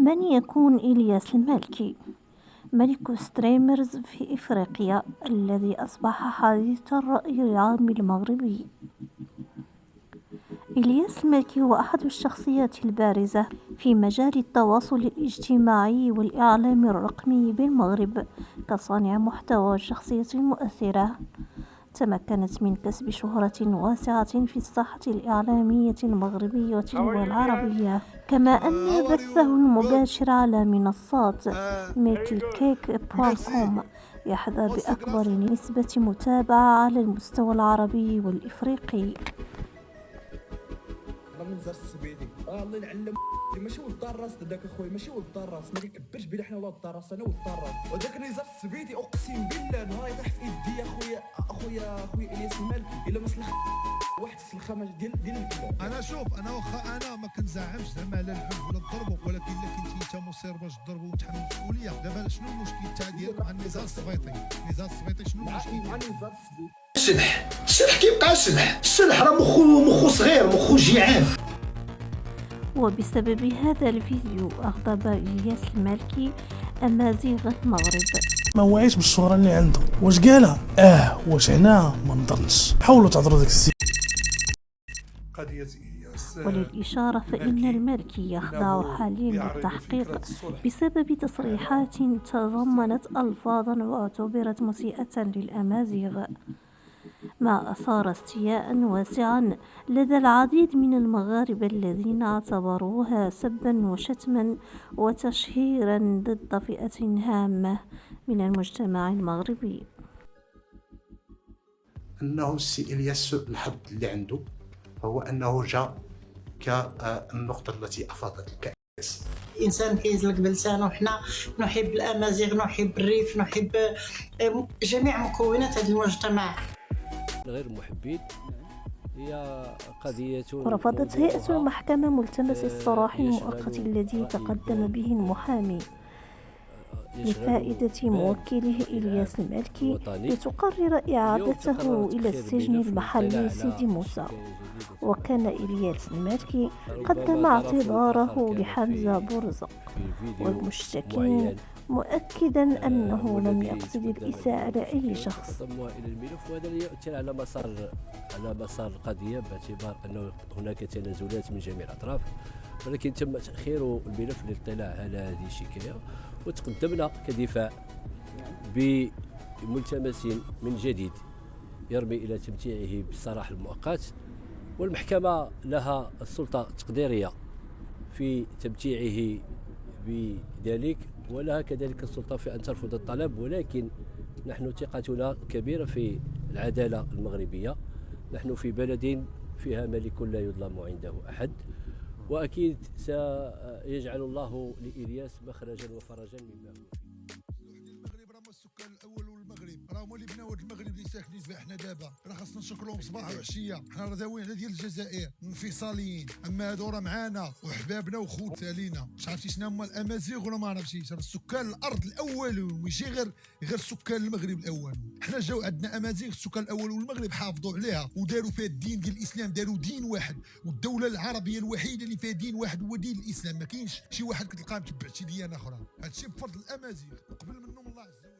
من يكون إلياس المالكي؟ ملك ستريمرز في إفريقيا الذي أصبح حديث الرأي العام المغربي. إلياس المالكي هو أحد الشخصيات البارزة في مجال التواصل الاجتماعي والإعلام الرقمي بالمغرب كصانع محتوى وشخصية مؤثرة. تمكنت من كسب شهرة واسعة في الساحة الإعلامية المغربية والعربية، كما أن بثه المباشر على منصات مثل كيك.com يحظى بأكبر نسبة متابعة على المستوى العربي والإفريقي. من زار السبيدي الله ينعلم ماشي ولد الراس داك اخويا، ماشي ولد الراس، ما كيكبرش بينا حنا ولد الراس، انا ولد الراس. وداك نزار السبيدي اقسم بالله نهار يطيح في يدي اخويا الياس المالكي الا ما سلخ واحد السلخه ديال الكلاب. انا شوف، انا واخا انا ما كنزعمش زعما على العنف ولا الضرب، ولكن الا كنتي انت مصير باش تضربوا وتحمل المسؤوليه. دابا شنو المشكل تاع ديالك مع النزار السبيطي؟ النزار السبيطي شنو المشكل؟ مع نزار السبيدي الشلح كيبقى الشلح راه مخو صغير، مخو جيعان. وبسبب هذا الفيديو أغضب إلياس المالكي أمازيغ المغرب. ما واعيش بالشهرة اللي عنده. واش قالها؟ واش هنا ما نظنش. حاولوا تعذروا داك السي. قضيه الياس وللإشارة فإن المالكي يخضع حاليا للتحقيق بسبب تصريحات تضمنت ألفاظا واعتبرت مسيئة للأمازيغ، ما أثار استياء واسعا لدى العديد من المغاربة الذين اعتبروها سبا وشتما وتشهيرا ضد فئة هامة من المجتمع المغربي. انه السي الياس الحظ اللي عنده هو انه جاء كالنقطه التي افاضت الكاس. الانسان كيزلق بلسانه. حنا نحب الامازيغ، نحب الريف، نحب جميع مكونات هذا المجتمع. غير المحبين هي قضية. ورفضت هيئة المحكمة ملتمس الصراح المؤقت الذي تقدم به المحامي لفائدة موكله إلياس المالكي لتقرر إعادته إلى السجن المحلي سيدي موسى. وكان إلياس المالكي قدم اعتذاره لحمزة بورزق والمشتكين مؤكدا أنه لم يقصد الإساءة لأي شخص. ضمها إلى الملف، وهذا يؤثر على مسار القضية باعتبار أنه هناك تنازلات من جميع الأطراف، ولكن تم تأخير الملف للاطلاع على هذه الشكاية، وتقدمنا كدفاع بملتمس من جديد يرمي إلى تمتيعه بالسراح المؤقت، والمحكمة لها السلطة التقديرية في تمتيعه بذلك، ولها كذلك السلطة في أن ترفض الطلب. ولكن نحن ثقتنا كبيرة في العدالة المغربية. نحن في بلد فيها ملك لا يظلم عنده أحد، وأكيد سيجعل الله لإلياس مخرجا وفرجا مما هو فيه. المغرب راه السكان الاول والمغرب راه هما اللي بناو هذا المغرب اللي ساكنين فيه حنا دابا، راه خاصنا نشكروهم صباح وعشيه. حنا راه داويين على ديال الجزائر منفصلين، اما هادو راه معانا وحبابنا وخوت علينا. مش عرفتي شنو هما الامازيغ ولا ما عرفتيش؟ راه سكان الارض الاولون، ماشي غير سكان المغرب الاولون. حنا جاو عندنا امازيغ السكان الاول والمغرب حافظوا عليها وداروا فيها الدين ديال الاسلام، داروا دين واحد، والدوله العربيه الوحيده اللي فيها دين واحد هو دين الاسلام. ما كاينش شي واحد كتلقاه متبع شي ديانه اخرى. هادشي بفضل الامازيغ وقبل منهم الله عز وجل.